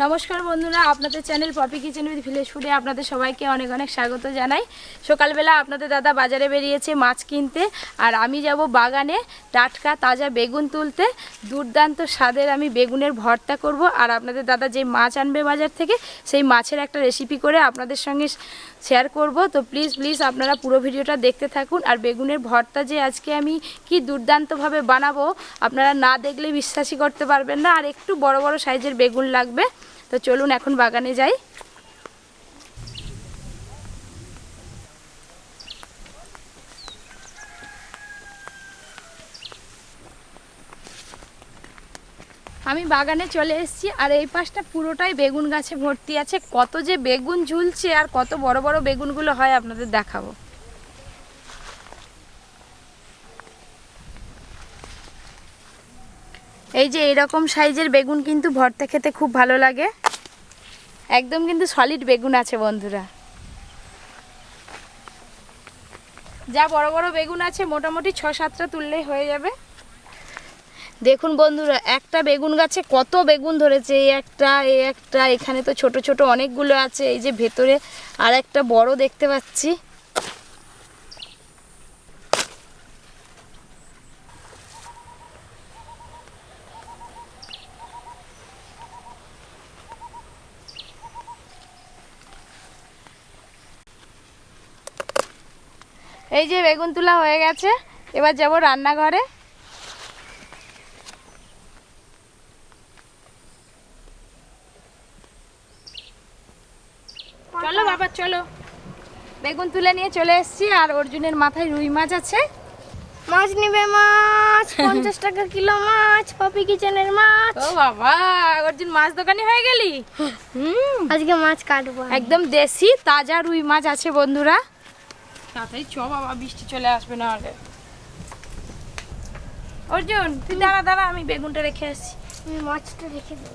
নমস্কার বন্ধুরা, আপনাদের channel Poppy kitchen with village ফুডে আপনাদের সবাইকে অনেক অনেক স্বাগত জানাই। সকালবেলা আপনাদের দাদা বাজারে বেরিয়েছে মাছ কিনতে, আর আমি যাব বাগানে টাটকা তাজা বেগুন তুলতে। দুর্দান্ত স্বাদের আমি বেগুনের ভর্তা করব, আর আপনাদের দাদা যে মাছ আনবে বাজার থেকে সেই মাছের একটা রেসিপি করে আপনাদের সঙ্গে শেয়ার করব। তো প্লিজ আপনারা পুরো ভিডিওটা দেখতে থাকুন। আর বেগুনের ভর্তা যে আজকে আমি কি দুর্দান্তভাবে বানাবো আপনারা না দেখলে বিশ্বাসই করতে পারবেন না। আর একটু বড় বড় সাইজের বেগুন লাগবে। তো চলুন এখন বাগানে যাই। আমি বাগানে চলে এসেছি, আর এই পাশটা পুরোটাই বেগুন গাছে ভর্তি আছে। কত যে বেগুন ঝুলছে আর কত বড় বড় বেগুনগুলো হয় আপনাদের দেখাবো। এই যে এরকম সাইজের বেগুন কিন্তু ভর্তা খেতে খুব ভালো লাগে। একদম কিন্তু সলিড বেগুন আছে বন্ধুরা। যা বড় বড় বেগুন আছে মোটামুটি 6-7টা তুললেই হয়ে যাবে। দেখুন বন্ধুরা, একটা বেগুন গাছে কত বেগুন ধরেছে। এই একটা এখানে তো ছোট ছোট অনেকগুলো আছে। এই যে ভেতরে আর একটা বড় দেখতে পাচ্ছি। এই যে বেগুন তোলা হয়ে গেছে, এবার যাব রান্নাঘরে। চলো বাবা চলো। বেগুন তুলে নিয়ে চলে এসেছি, আর অর্জুনের মাথায় রুই মাছ আছে। মাছ নিবে, মাছ 50 টাকা কিলো মাছ, পপি কিচেনের মাছ। ও বাবা, অর্জুন মাছ দোকানি হয়ে গেলি। আজকে মাছ কাটবো। একদম দেশি তাজা রুই মাছ আছে বন্ধুরা। তাড়াতাড়ি চ বাবা, বৃষ্টি চলে আসবে না হলে। অর্জুন তুই দাঁড়া, আমি বেগুনটা রেখে আসছি। আমি মাছটা রেখে দেব।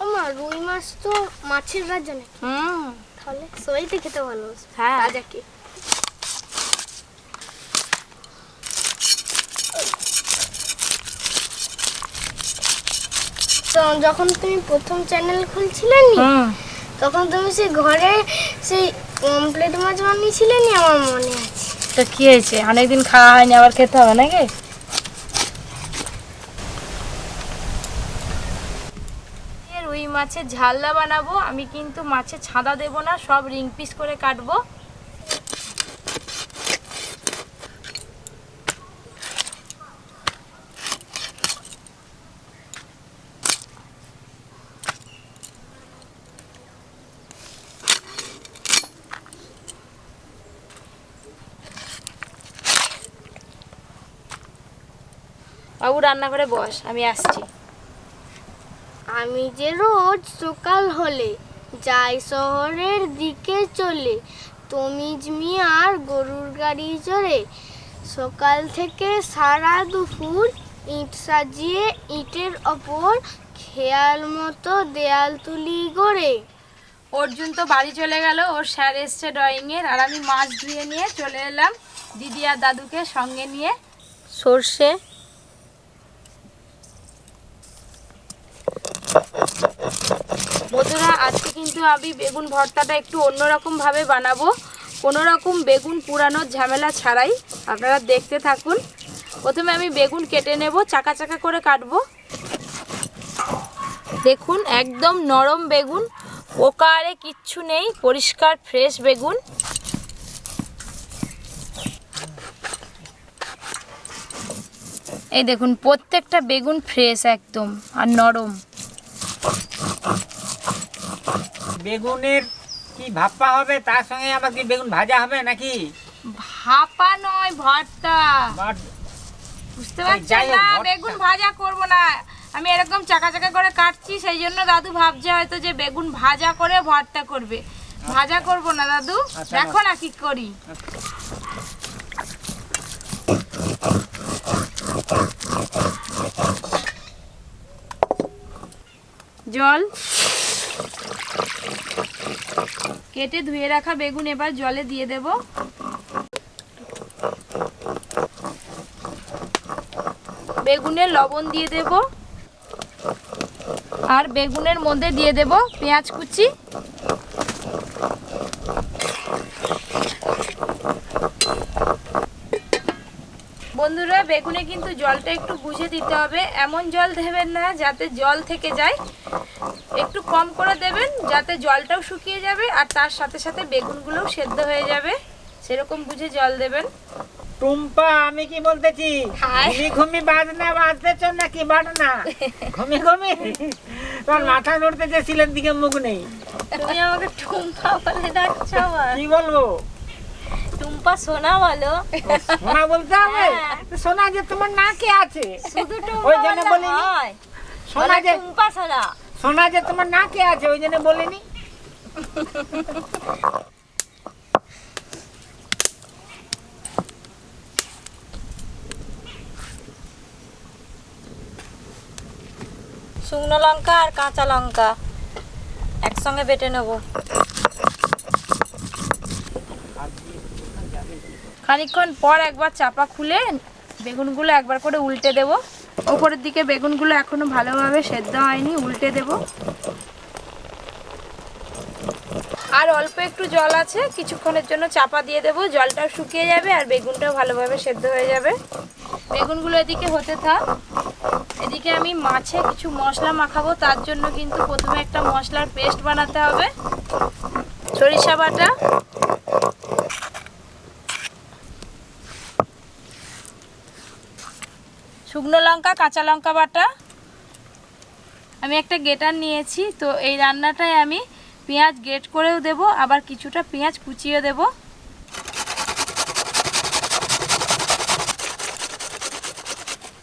আমার রুই মাছ তো মাছের রাজা নাকি? তাহলে সবাই তো খেতে ভালোবাসে। হ্যাঁ তাজা কি? তো যখন তুমি প্রথম চ্যানেল খুলছিলে নি, তখন তুমি সেই ঘরে সেই কমপ্লিট মাছ বানিয়েছিলে নি, আমার মনে আছে। তো কি হয়েছে, অনেকদিন খাওয়া হয়নি, আবার খেতে হবে নাকি? রুই মাছের ঝালনা বানাবো। আমি কিন্তু মাছের ছাদা দেব না, সব রিং পিস করে কাটবো। বাবু রান্নাঘরে বস, আমি আসছি। আমি যে রোজ সকাল হলে যাই শহরের দিকে চলে, তমিজ মিয়ার গরুর গাড়ি চড়ে। সকাল থেকে সারা দুপুর ইট সাজিয়ে ইটের ওপর খেয়াল মতো দেয়াল তুলি গড়ে। অর্জুন তো বাড়ি চলে গেল, ওর স্যার এসছে ড্রয়িংয়ের, আর আমি মাছ ধুয়ে নিয়ে চলে এলাম দিদি আর দাদুকে সঙ্গে নিয়ে। সর্ষে, বন্ধুরা আজকে কিন্তু আমি বেগুন ভর্তাটা একটু অন্যরকম ভাবে বানাবো, কোনো রকম বেগুন পুরানোর ঝামেলা ছাড়াই। আপনারা দেখতে থাকুন। প্রথমে আমি বেগুন কেটে নেব, চাকা চাকা করে কাটবো। দেখুন একদম নরম বেগুন, পোকা আরে কিচ্ছু নেই, পরিষ্কার ফ্রেশ বেগুন। এই দেখুন প্রত্যেকটা বেগুন ফ্রেশ একদম আর নরম। বেগুনের কি ভাপা হবে, তার সঙ্গে আবার কি বেগুন ভাজা হবে নাকি? ভাপা নয়, ভর্তা। বুঝতে পারছেন না, বেগুন ভাজা করব না আমি, এরকম চাকা চাকা করে কাটছি। সেই জন্য দাদু ভাবছে হয়তো যে বেগুন ভাজা করে ভর্তা করবে। ভাজা করব না দাদু, দেখো না কি করি। জল, কেটে ধুয়ে রাখা বেগুন এবার জলে দিয়ে দেব। বেগুনে লবণ দিয়ে দেব, আর বেগুনের মধ্যে দিয়ে দেব পেঁয়াজ কুচি। বন্ধুরা, বেগুনে কিন্তু জলটা একটু বুঝে দিতে হবে, এমন জল দেবেন না যাতে জল থেকে যায়, একটু কম করে দেবেন যাতে জলটাও শুকিয়ে যাবে আর তার সাথে সাথে বেগুনগুলোও সেদ্ধ হয়ে যাবে, সেরকম বুঝে জল দেবেন। টুম্পা, আমি কি বলতেছি, ঘুমি ঘুমি বাজনা বাজতেছ নাকি বাজনা? ঘুমি ঘুমি তোর মাথা নড়তে চেয়েছিলেন, দিকে মুখ নেই। তুমি আমাকে টুম্পা বলে ডাকছো? কি বলবো? টুম্পা সোনা বলো। সোনা বলতে হবে? সোনা যে তোমার নাকে আছে, শুধু ওই জন্য বলিনি। সোনা যে টুম্পা সোনা, সোনা যে তোমার নাকে আছে, ওই জন্য বলিনি। শুকনো লঙ্কা আর কাঁচা লঙ্কা একসঙ্গে বেটে নেব। খানিকক্ষণ পর একবার চাপা খুলে বেগুনগুলো একবার করে উল্টে দেব। ওপরের দিকে বেগুনগুলো এখনো ভালোভাবে সেদ্ধ হয়নি, উল্টে দেব। আর অল্প একটু জল আছে, কিছুক্ষণের জন্য চাপা দিয়ে দেব, জলটাও শুকিয়ে যাবে আর বেগুনটাও ভালোভাবে সেদ্ধ হয়ে যাবে। বেগুনগুলো এদিকে হতে থাক। এদিকে আমি মাছে কিছু মশলা মাখাবো, তার জন্য কিন্তু প্রথমে একটা মশলার পেস্ট বানাতে হবে। সরিষা বাটা, শুকনো লঙ্কা, কাঁচা লঙ্কা বাটা। আমি একটা গ্রেটার নিয়েছি, তো এই রান্নাটায় আমি পেঁয়াজ গ্রেট করেও দেব, আবার কিছুটা পেঁয়াজ কুচিয়ে দেব।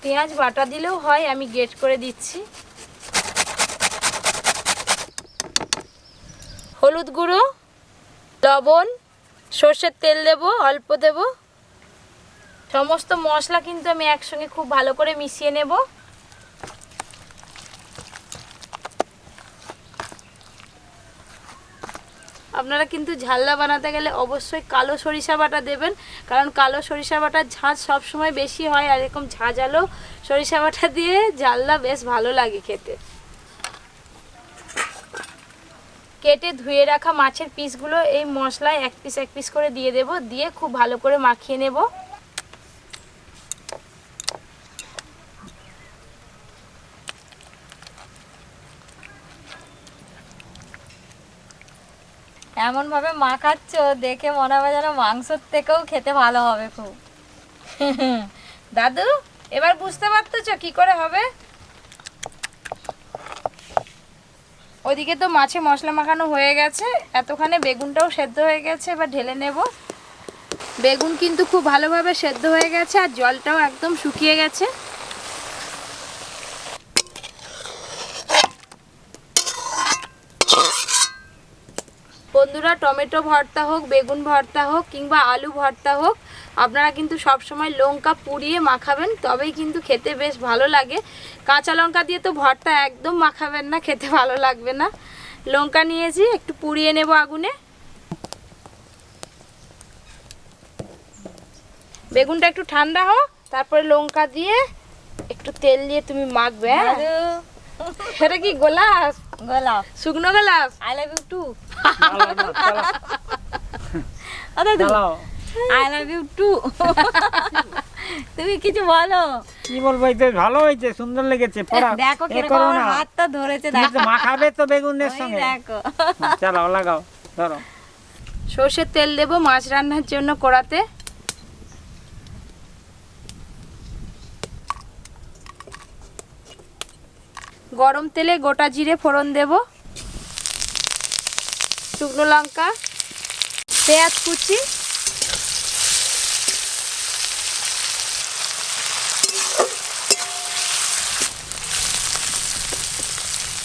পেঁয়াজ বাটা দিলেও হয়, আমি গ্রেট করে দিচ্ছি। হলুদ গুঁড়ো, লবণ, সর্ষের তেল দেব, অল্প দেব। সমস্ত মশলা কিন্তু আমি একসঙ্গে খুব ভালো করে মিশিয়ে নেব। আপনারা কিন্তু ঝালনা বানাতে গেলে অবশ্যই কালো সরিষা বাটা দেবেন, কারণ কালো সরিষা বাটার ঝাঁঝ সবসময় বেশি হয়, আর এরকম ঝাঁঝালো সরিষা বাটা দিয়ে ঝালনা বেশ ভালো লাগে খেতে। কেটে ধুয়ে রাখা মাছের পিসগুলো এই মশলায় এক পিস করে দিয়ে দেব, দিয়ে খুব ভালো করে মাখিয়ে নেব। এমনভাবে মাখাচ্ছ দেখে মনে হবে যেন মাংসর থেকেও খেতে ভালো হবে খুব। দাদু, এবার বুঝতে পারতেছো কি করে হবে? ওদিকে তো মাছে মশলা মাখানো হয়ে গেছে, এতক্ষণে বেগুনটাও সেদ্ধ হয়ে গেছে, এবার ঢেলে নেব। বেগুন কিন্তু খুব ভালোভাবে সেদ্ধ হয়ে গেছে আর জলটাও একদম শুকিয়ে গেছে। বন্ধুরা, টমেটো ভর্তা হোক, বেগুন ভর্তা হোক কিংবা আলু ভর্তা হোক, আপনারা কিন্তু সব সময় লঙ্কা পুড়িয়ে মাখাবেন, তবেই কিন্তু খেতে বেশ ভালো লাগে। কাঁচা লঙ্কা দিয়ে তো ভর্তা একদম মাখাবেন না, খেতে ভালো লাগবে না। লঙ্কা নিয়েছি, একটু পুড়িয়ে নেব আগুনে। বেগুনটা একটু ঠান্ডা হোক, তারপরে লঙ্কা দিয়ে একটু তেল দিয়ে তুমি মাখবে। হ্যাঁ, এটা কি গোলাপ? গোলাপ, শুকনো গোলাপ। I love you too. I love you too. তুমি কিছু বলো। কি বলবো, এই তো ভালো হয়েছে, সুন্দর লেগেছে। দেখো কিরকম আমার হাতটা ধরেছে, দেখো। মাখাবে তো বেগুনের সঙ্গে, দেখো। চলো লাগাও, ধরো। সর্ষের তেল দেব মাছ রান্নার জন্য কড়াতে। গরম তেলে গোটা জিরে ফোড়ন দেব, শুকনো লঙ্কা, পেঁয়াজ কুচি,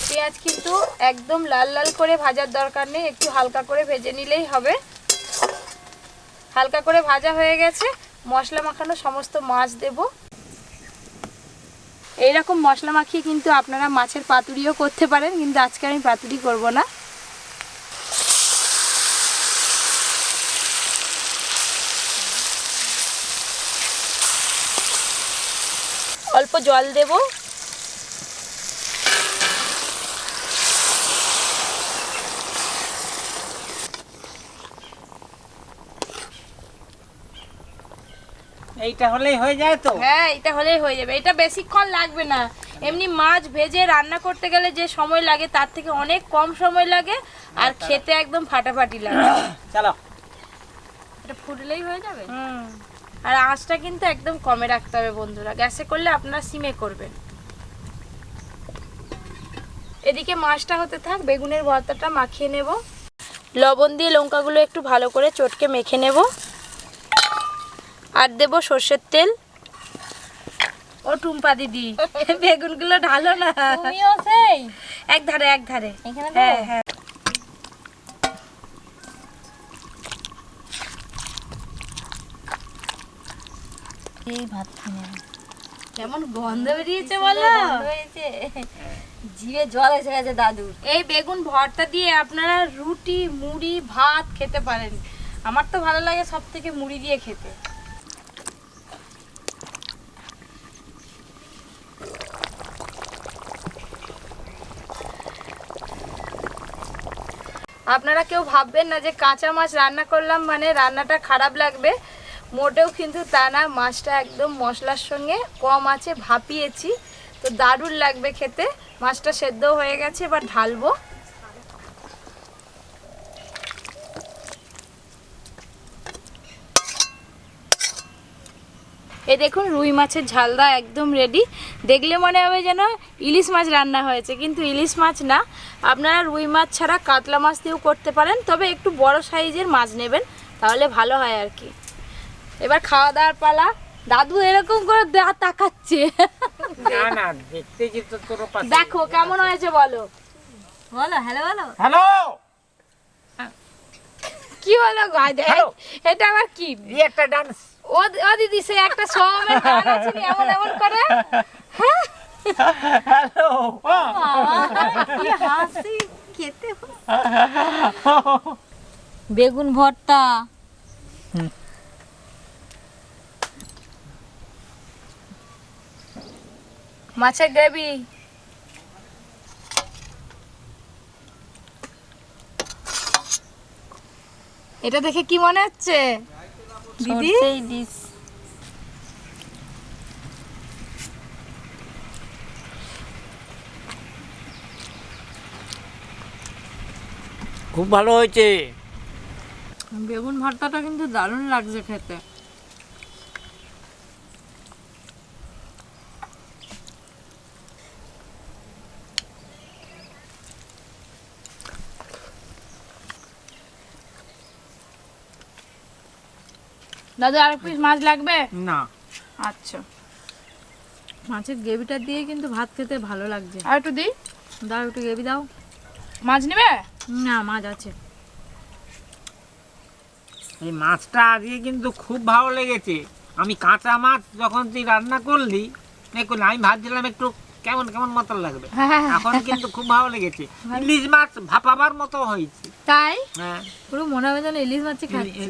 পেঁয়াজ কিন্তু একদম লাল লাল করে ভাজার দরকার নেই, একটু হালকা করে ভেজে নিলেই হবে। হালকা করে ভাজা হয়ে গেছে, মশলা মাখানো সমস্ত মাছ দেব। এইরকম মশলা মাখিয়ে কিন্তু আপনারা মাছের পাতুরিও করতে পারেন, কিন্তু আজকে আমি পাতুরি করব না। অল্প জল দেব। এইটা হলেই হয়ে যায় তো? হ্যাঁ, এটা হলেই হয়ে যাবে। এটা বেশিক্ষণ লাগবে না, এমনি মাছ ভেজে রান্না করতে গেলে যে সময় লাগে তার থেকে অনেক কম সময় লাগে, আর খেতে একদম ফাটাফাটি লাগে। চলো, এটা ফুটলেই হয়ে যাবে। আর আঁচটা কিন্তু একদম কমে রাখতে হবে বন্ধুরা, গ্যাসে করলে আপনারা সিমে করবেন। এদিকে মাছটা হতে থাক, বেগুনের ভর্তাটা মাখিয়ে নেব। লবণ দিয়ে লঙ্কাগুলো একটু ভালো করে চটকে মেখে নেব। আর দেব সর্ষের তেল। ও টুম্পা দিদি, বেগুনগুলো ঢালো না। তুমিও সেই এক ধারে এক ধারে। হ্যাঁ হ্যাঁ। এই ভাত খেয়ে নেব। কেমন গন্ধ বেরিয়েছে বলো? জিভে জল এসে গেছে দাদুর। এই বেগুন ভর্তা দিয়ে আপনারা রুটি, মুড়ি, ভাত খেতে পারেন। আমার তো ভালো লাগে সব থেকে মুড়ি দিয়ে খেতে। আপনারা কেউ ভাববেন না যে কাঁচা মাছ রান্না করলাম মানে রান্নাটা খারাপ লাগবে, মোটেও কিন্তু তা না। মাছটা একদম মশলার সঙ্গে কম আছে ভাপিয়েছি, তো দারুণ লাগবে খেতে। মাছটা সেদ্ধ হয়ে গেছে, এবার ঢালবো। এই দেখুন রুই মাছের ঝালদা একদম রেডি। দেখলে মনে হবে যেন ইলিশ মাছ রান্না হয়েছে, কিন্তু ইলিশ মাছ না। আপনারা রুই মাছ ছাড়া কাতলা মাছ দিয়েও করতে পারেন, তবে একটু বড় সাইজের মাছ নেবেন, তাহলে ভালো হয় আর কি। এবার খাওয়া দাওয়ার পালা। দাদু এরকম করে তাকাচ্ছে। না না, দেখতেছি তো তোর পাশে। দেখো কেমন হয়েছে বলো। বলো হ্যালো বলো। হ্যালো, কি হলো গো? এটা আবার কি একটা ডান্স। ও ও দিদি, সে একটা সোমের গান আছে নি, এমন এমন করে। হ্যাঁ, হ্যালো, কি হাসি খেতে। বেগুন ভর্তা। মাছের গ্রেভি। এটা দেখে কি মনে হচ্ছে দিদি? সেই ডিশ। খুব ভালো হয়েছে। বেগুন ভর্তাটা কিন্তু দারুণ লাগছে খেতে। দাদু আর পিস মাছ লাগবে? না, আচ্ছা, মাছের গ্রেভিটা দিয়ে কিন্তু ভাত খেতে ভালো লাগছে। আর একটু দিই। দাও একটু গ্রেভি দাও। মাছ নেবে? না, মাছ আছে। এই মাছটা আজকে কিন্তু খুব ভালো লেগেছে। আমি কাঁচা মাছ যখন তুই রান্না করলি, দেখুন আমি ভাবছিলাম একটু কেমন কেমন মতো লাগবে, এখন কিন্তু খুব ভালো লেগেছে। ইলিশ মাছ ভাপাবার মতো হয়েছে। তাই হ্যাঁ, পুরো মনে হবে যেন ইলিশ মাছই খাচ্ছি।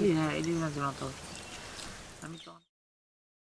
ইলিশ মাছের মতো।